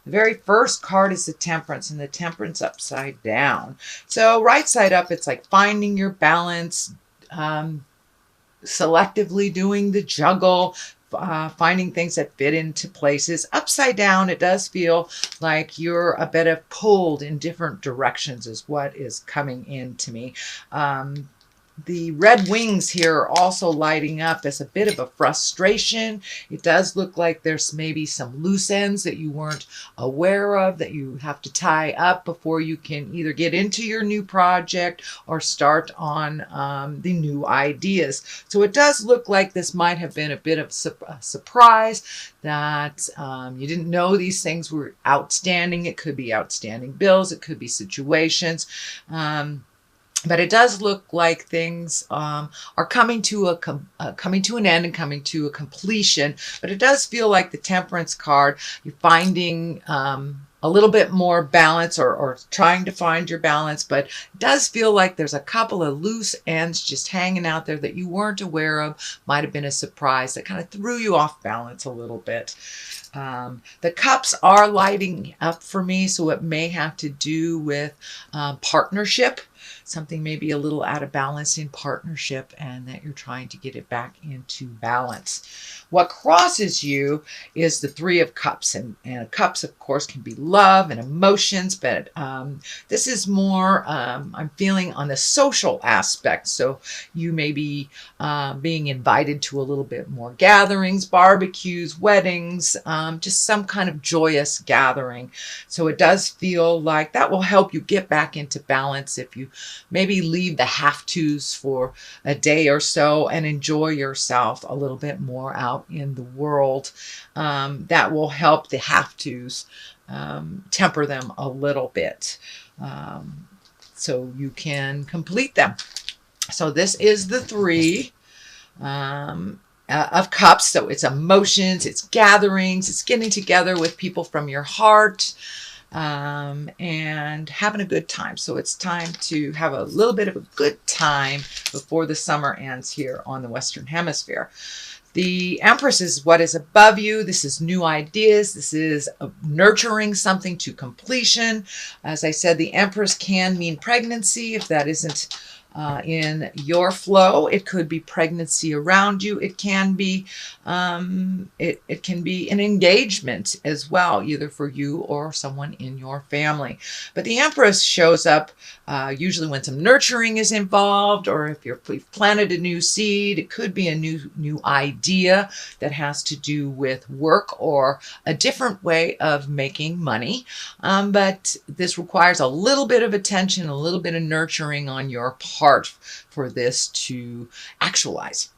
The very first card is the Temperance, and the Temperance upside down. So right side up, it's like finding your balance, selectively doing the juggle, finding things that fit into places. Upside down, it does feel like you're a bit of pulled in different directions is what is coming in to me. The red wings here are also lighting up as a bit of a frustration. It does look like there's maybe some loose ends that you weren't aware of that you have to tie up before you can either get into your new project or start on the new ideas. So it does look like this might have been a bit of a surprise that you didn't know these things were outstanding. It could be outstanding bills. It could be situations. But it does look like things are coming to an end and coming to a completion. But it does feel like the Temperance card, you're finding a little bit more balance or trying to find your balance. But it does feel like there's a couple of loose ends just hanging out there that you weren't aware of. Might have been a surprise that kind of threw you off balance a little bit. The cups are lighting up for me, so it may have to do with partnership. Something maybe a little out of balance in partnership and that you're trying to get it back into balance. What crosses you is the Three of Cups. And cups, of course, can be love and emotions, but this is more, I'm feeling on the social aspect. So you may be being invited to a little bit more gatherings, barbecues, weddings, just some kind of joyous gathering. So it does feel like that will help you get back into balance if you maybe leave the have-tos for a day or so and enjoy yourself a little bit more out in the world. That will help the have-tos temper them a little bit so you can complete them. So this is the Three of Cups. So it's emotions, it's gatherings, it's getting together with people from your heart, and having a good time. So it's time to have a little bit of a good time before the summer ends here on the Western Hemisphere. The Empress is what is above you. This is new ideas. This is nurturing something to completion. As I said, the Empress can mean pregnancy if that isn't in your flow. It could be pregnancy around you. It can be it can be an engagement as well, either for you or someone in your family. But the Empress shows up usually when some nurturing is involved, or if you've planted a new seed. It could be a new idea that has to do with work or a different way of making money. But this requires a little bit of attention, a little bit of nurturing on your part for this to actualize.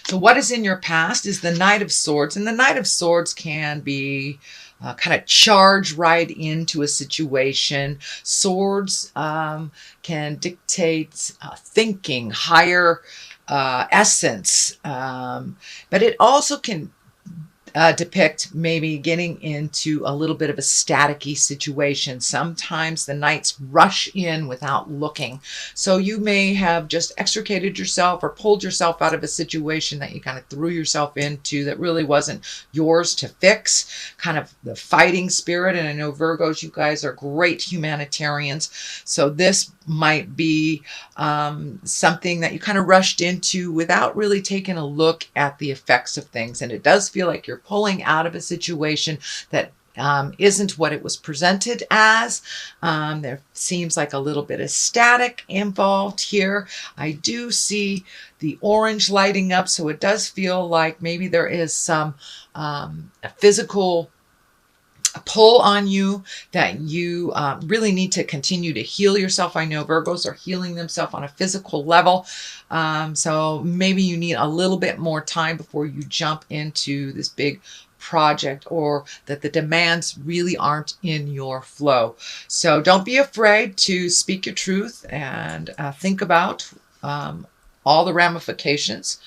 So what is in your past is the Knight of Swords, and the Knight of Swords can be kind of charge right into a situation. Swords can dictate thinking, higher essence, but it also can depict maybe getting into a little bit of a staticky situation. Sometimes the knights rush in without looking. So you may have just extricated yourself or pulled yourself out of a situation that you kind of threw yourself into that really wasn't yours to fix. Kind of the fighting spirit. And I know Virgos, you guys are great humanitarians. So this might be something that you kind of rushed into without really taking a look at the effects of things. And it does feel like you're pulling out of a situation that isn't what it was presented as. There seems like a little bit of static involved here. I do see the orange lighting up, so it does feel like maybe there is some a physical pull on you that you really need to continue to heal yourself. I know Virgos are healing themselves on a physical level. So maybe you need a little bit more time before you jump into this big project, or that the demands really aren't in your flow. So don't be afraid to speak your truth and think about all the ramifications.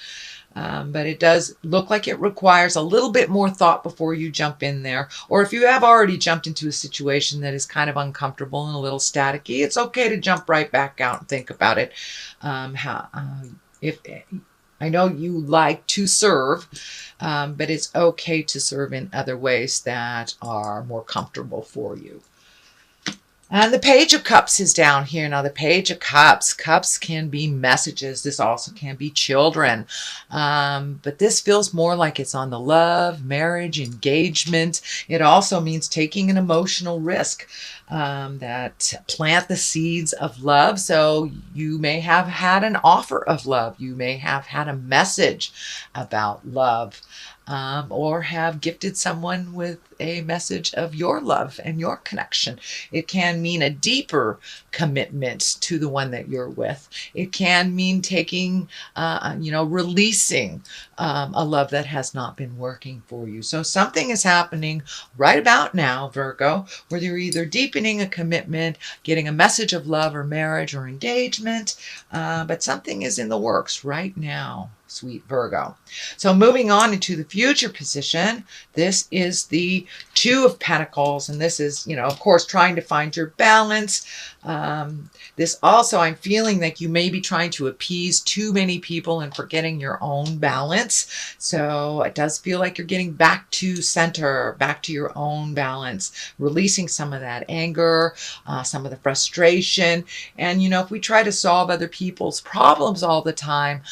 But it does look like it requires a little bit more thought before you jump in there. Or if you have already jumped into a situation that is kind of uncomfortable and a little staticky, it's okay to jump right back out and think about it. I know you like to serve, but it's okay to serve in other ways that are more comfortable for you. And the Page of Cups is down here. Now, the Page of Cups. Cups can be messages. This also can be children. But this feels more like it's on the love, marriage, engagement. It also means taking an emotional risk that plant the seeds of love. So you may have had an offer of love. You may have had a message about love. Or have gifted someone with a message of your love and your connection. It can mean a deeper commitment to the one that you're with. It can mean taking, releasing a love that has not been working for you. So something is happening right about now, Virgo, where you're either deepening a commitment, getting a message of love or marriage or engagement, but something is in the works right now, sweet Virgo. So moving on into the future position, this is the Two of Pentacles, and this is, of course, trying to find your balance. This also, I'm feeling like you may be trying to appease too many people and forgetting your own balance. So it does feel like you're getting back to center, back to your own balance, releasing some of that anger, some of the frustration. And, if we try to solve other people's problems all the time,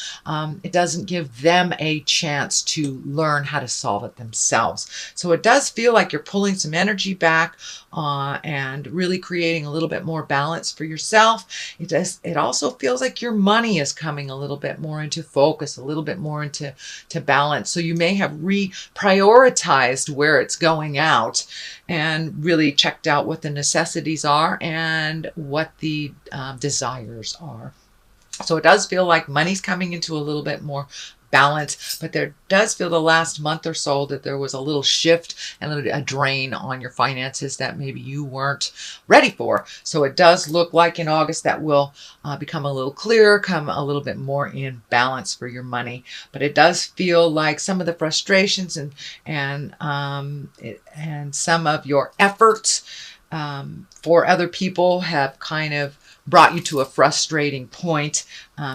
it doesn't give them a chance to learn how to solve it themselves. So it does feel like you're pulling some energy back and really creating a little bit more balance for yourself. It also feels like your money is coming a little bit more into focus, a little bit more into balance. So you may have reprioritized where it's going out and really checked out what the necessities are and what the desires are. So it does feel like money's coming into a little bit more balance, but there does feel the last month or so that there was a little shift and a drain on your finances that maybe you weren't ready for. So it does look like in August that will become a little clearer, come a little bit more in balance for your money. But it does feel like some of the frustrations and some of your efforts for other people have kind of brought you to a frustrating point.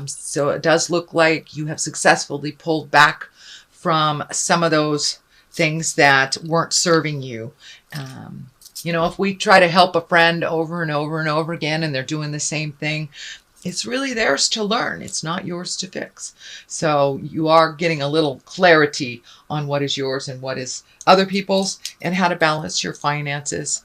So it does look like you have successfully pulled back from some of those things that weren't serving you. If we try to help a friend over and over and over again and they're doing the same thing, it's really theirs to learn. It's not yours to fix. So you are getting a little clarity on what is yours and what is other people's and how to balance your finances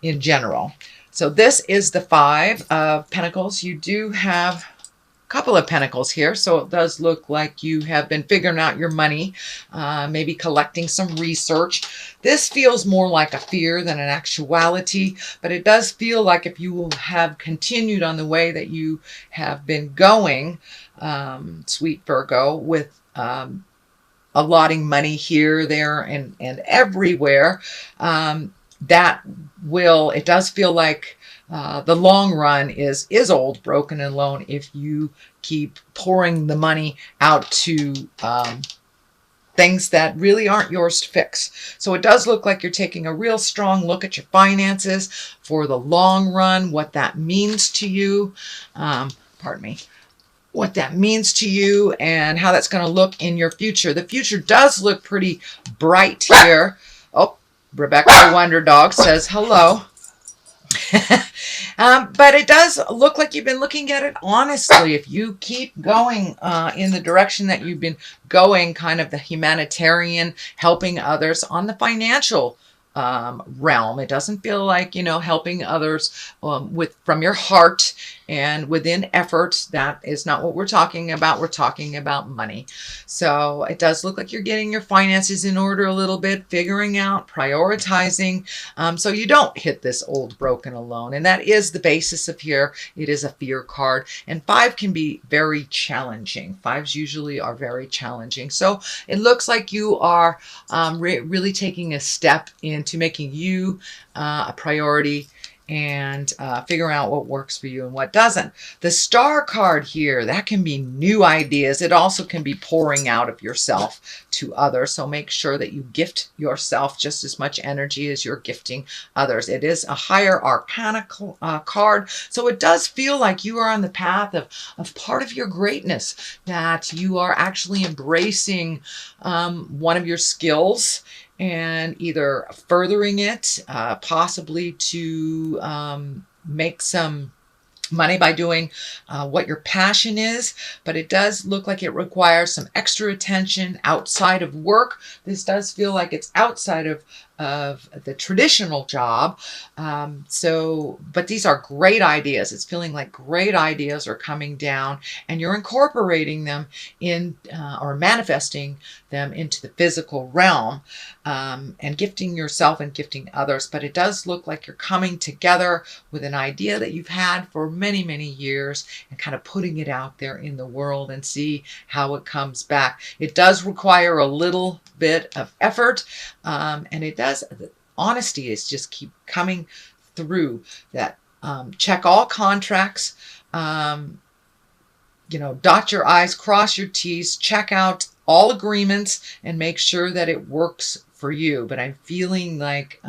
in general. So this is the Five of Pentacles. You do have a couple of Pentacles here. So it does look like you have been figuring out your money, maybe collecting some research. This feels more like a fear than an actuality, but it does feel like if you have continued on the way that you have been going, sweet Virgo, with allotting money here, there, and everywhere, it does feel like the long run is old, broken, and alone if you keep pouring the money out to things that really aren't yours to fix. So it does look like you're taking a real strong look at your finances for the long run, what that means to you. What that means to you and how that's going to look in your future. The future does look pretty bright here. Oh, Rebecca the Wonder Dog says hello. But it does look like you've been looking at it honestly. If you keep going in the direction that you've been going, kind of the humanitarian, helping others on the financial realm, it doesn't feel like, helping others from your heart and within effort. That is not what we're talking about. We're talking about money. So it does look like you're getting your finances in order a little bit, figuring out, prioritizing, so you don't hit this old, broken, alone. And that is the basis of here. It is a fear card, and five can be very challenging. Fives usually are very challenging. So it looks like you are really taking a step into making you a priority and figuring out what works for you and what doesn't. The Star card here, that can be new ideas. It also can be pouring out of yourself to others. So make sure that you gift yourself just as much energy as you're gifting others. It is a higher arcana card. So it does feel like you are on the path of part of your greatness, that you are actually embracing one of your skills and either furthering it, possibly to make some money by doing what your passion is, but it does look like it requires some extra attention outside of work. This does feel like it's outside of the traditional job. But these are great ideas. It's feeling like great ideas are coming down and you're incorporating them in or manifesting them into the physical realm, and gifting yourself and gifting others. But it does look like you're coming together with an idea that you've had for many, many years and kind of putting it out there in the world and see how it comes back. It does require a little bit of effort, and it does. Honesty is just keep coming through that. Check all contracts, dot your I's, cross your T's, check out all agreements and make sure that it works for you. But I'm feeling like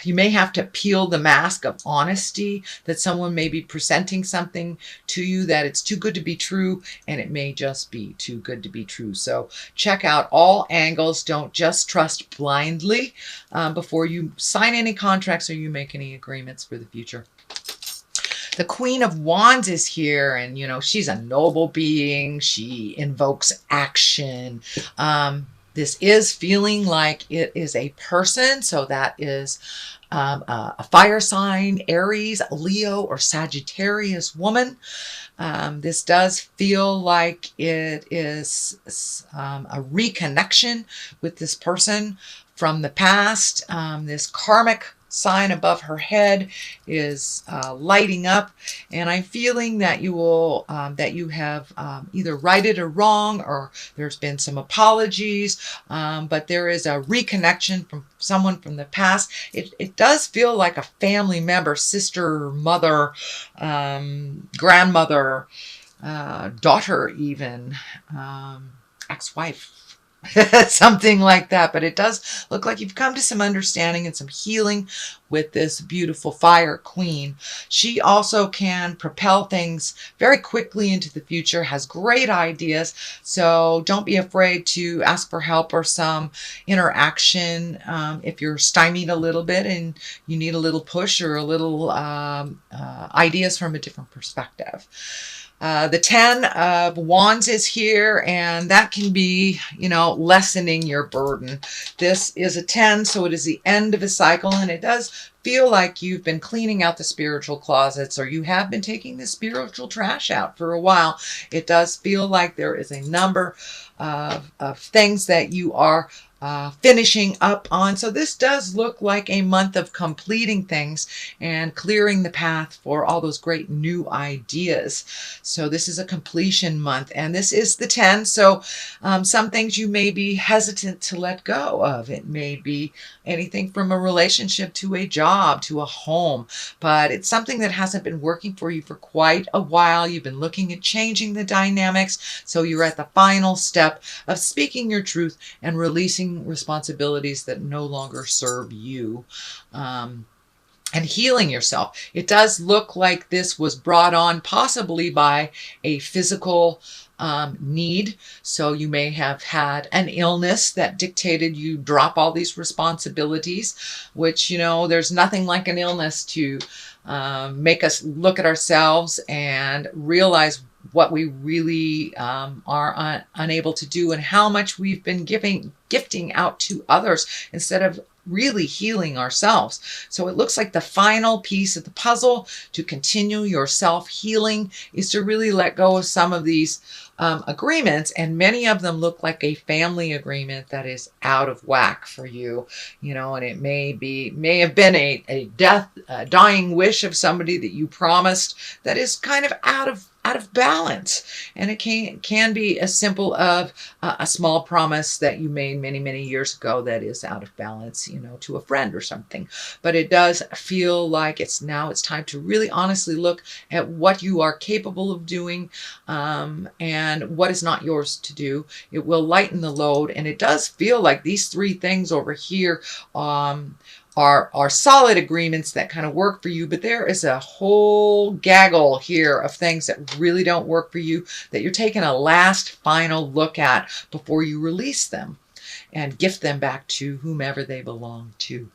you may have to peel the mask of honesty, that someone may be presenting something to you that it's too good to be true, and it may just be too good to be true. So check out all angles. Don't just trust blindly before you sign any contracts or you make any agreements for the future. The Queen of Wands is here, and she's a noble being. She invokes action. This is feeling like it is a person, so that is a fire sign, Aries, Leo, or Sagittarius woman. This does feel like it is a reconnection with this person from the past. This karmic sign above her head is lighting up, and I'm feeling that you will that you have either righted or wrong, or there's been some apologies, but there is a reconnection from someone from the past. It does feel like a family member, sister, mother, grandmother, daughter, even ex-wife. Something like that. But it does look like you've come to some understanding and some healing with this beautiful fire queen. She also can propel things very quickly into the future, has great ideas. So don't be afraid to ask for help or some interaction if you're stymied a little bit and you need a little push or a little ideas from a different perspective. The 10 of Wands is here, and that can be, lessening your burden. This is a 10, so it is the end of a cycle, and it does feel like you've been cleaning out the spiritual closets, or you have been taking the spiritual trash out for a while. It does feel like there is a number of things that you are finishing up on. So this does look like a month of completing things and clearing the path for all those great new ideas. So this is a completion month, and this is the 10. So some things you may be hesitant to let go of. It may be anything from a relationship to a job to a home, but it's something that hasn't been working for you for quite a while. You've been looking at changing the dynamics. So you're at the final step of speaking your truth and releasing responsibilities that no longer serve you, and healing yourself. It does look like this was brought on possibly by a physical need. So you may have had an illness that dictated you drop all these responsibilities, which, there's nothing like an illness to make us look at ourselves and realize what we really are unable to do, and how much we've been gifting out to others instead of really healing ourselves. So it looks like the final piece of the puzzle to continue your self-healing is to really let go of some of these agreements, and many of them look like a family agreement that is out of whack for you, and it may have been a dying wish of somebody that you promised that is kind of out of out of balance. And it can be as simple of a small promise that you made many, many years ago that is out of balance, to a friend or something. But it does feel like it's time to really honestly look at what you are capable of doing, and what is not yours to do. It will lighten the load. And it does feel like these three things over here, are solid agreements that kind of work for you, but there is a whole gaggle here of things that really don't work for you that you're taking a last final look at before you release them and gift them back to whomever they belong to.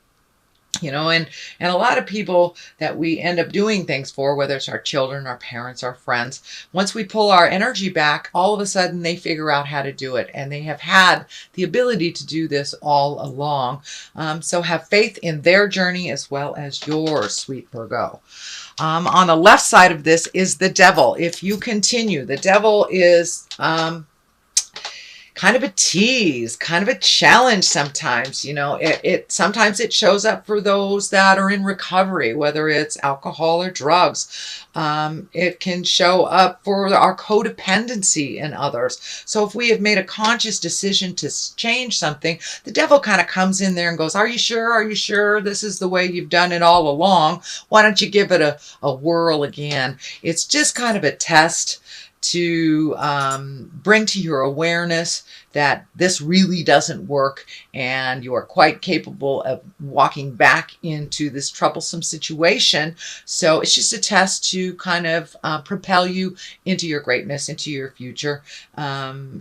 And a lot of people that we end up doing things for, whether it's our children, our parents, our friends, once we pull our energy back, all of a sudden they figure out how to do it. And they have had the ability to do this all along. So have faith in their journey as well as yours, sweet Virgo. On the left side of this is the devil. If you continue, the devil is kind of a tease, kind of a challenge sometimes. Sometimes it shows up for those that are in recovery, whether it's alcohol or drugs. It can show up for our codependency in others. So if we have made a conscious decision to change something, the devil kind of comes in there and goes, are you sure? Are you sure this is the way you've done it all along? Why don't you give it a whirl again? It's just kind of a test to bring to your awareness that this really doesn't work, and you are quite capable of walking back into this troublesome situation. So it's just a test to kind of propel you into your greatness, into your future.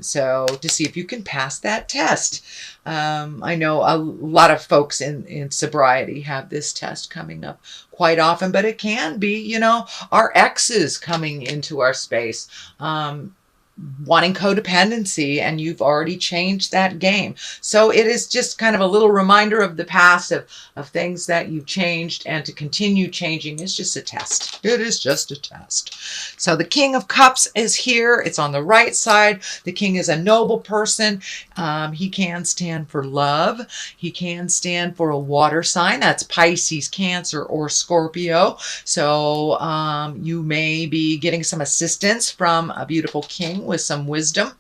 So to see if you can pass that test. I know a lot of folks in sobriety have this test coming up quite often, but it can be, our exes coming into our space, wanting codependency, and you've already changed that game. So it is just kind of a little reminder of the past, of things that you've changed, and to continue changing is just a test. It is just a test. So the King of Cups is here. It's on the right side. The King is a noble person. He can stand for love. He can stand for a water sign. That's Pisces, Cancer, or Scorpio. So you may be getting some assistance from a beautiful king with some wisdom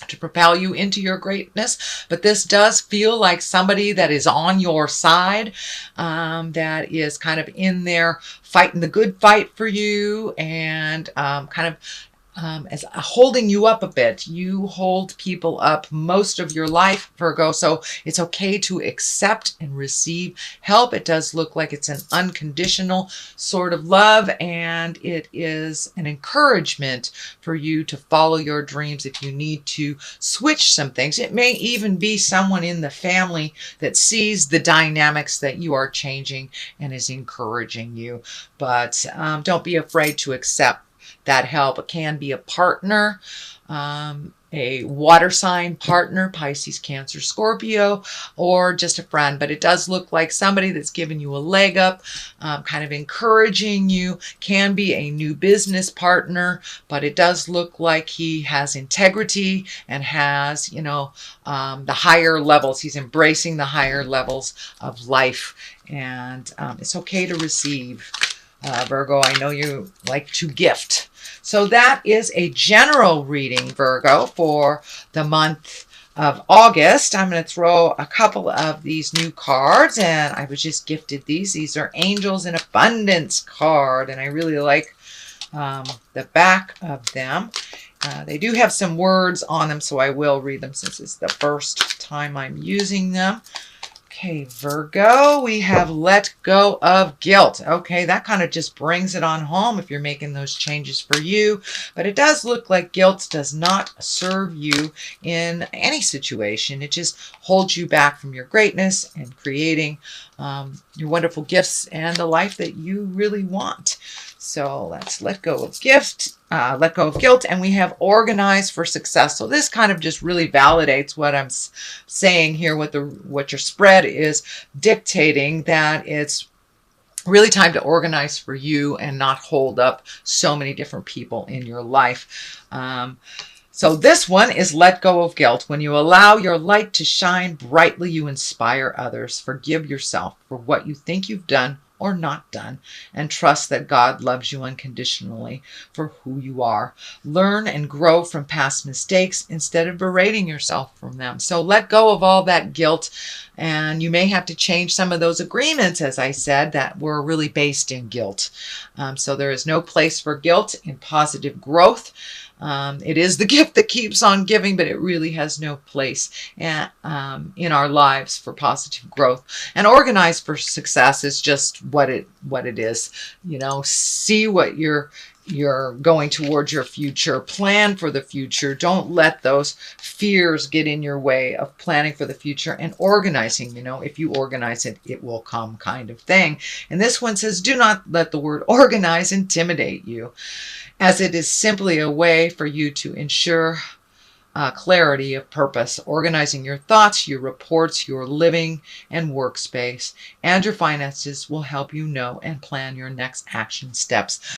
to propel you into your greatness. But this does feel like somebody that is on your side, that is kind of in there fighting the good fight for you, and kind of as holding you up a bit. You hold people up most of your life, Virgo, so it's okay to accept and receive help. It does look like it's an unconditional sort of love, and it is an encouragement for you to follow your dreams if you need to switch some things. It may even be someone in the family that sees the dynamics that you are changing and is encouraging you. But don't be afraid to accept that help. It can be a partner, a water sign partner, Pisces, Cancer, Scorpio, or just a friend. But it does look like somebody that's giving you a leg up, kind of encouraging you. Can be a new business partner, but it does look like he has integrity and has, the higher levels. He's embracing the higher levels of life, and it's okay to receive. Virgo, I know you like to gift. So that is a general reading, Virgo, for the month of August. I'm going to throw a couple of these new cards, and I was just gifted these. These are Angels in Abundance card, and I really like the back of them. They do have some words on them, so I will read them since it's the first time I'm using them. Okay, Virgo, we have let go of guilt. Okay, that kind of just brings it on home if you're making those changes for you. But it does look like guilt does not serve you in any situation. It just holds you back from your greatness and creating your wonderful gifts and the life that you really want. So let's let go of let go of guilt, and we have organize for success. So this kind of just really validates what I'm saying here, what your spread is dictating, that it's really time to organize for you and not hold up so many different people in your life. So this one is let go of guilt. When you allow your light to shine brightly, you inspire others. Forgive yourself for what you think you've done or not done, and trust that God loves you unconditionally for who you are. Learn and grow from past mistakes instead of berating yourself from them. So let go of all that guilt, and you may have to change some of those agreements, as I said, that were really based in guilt. So there is no place for guilt in positive growth. It is the gift that keeps on giving, but it really has no place in our lives for positive growth. And organize for success is just what it is. See what you're going towards your future. Plan for the future. Don't let those fears get in your way of planning for the future and organizing. If you organize it, it will come, kind of thing. And this one says, do not let the word organize intimidate you, as it is simply a way for you to ensure clarity of purpose. Organizing your thoughts, your reports, your living and workspace, and your finances will help you know and plan your next action steps.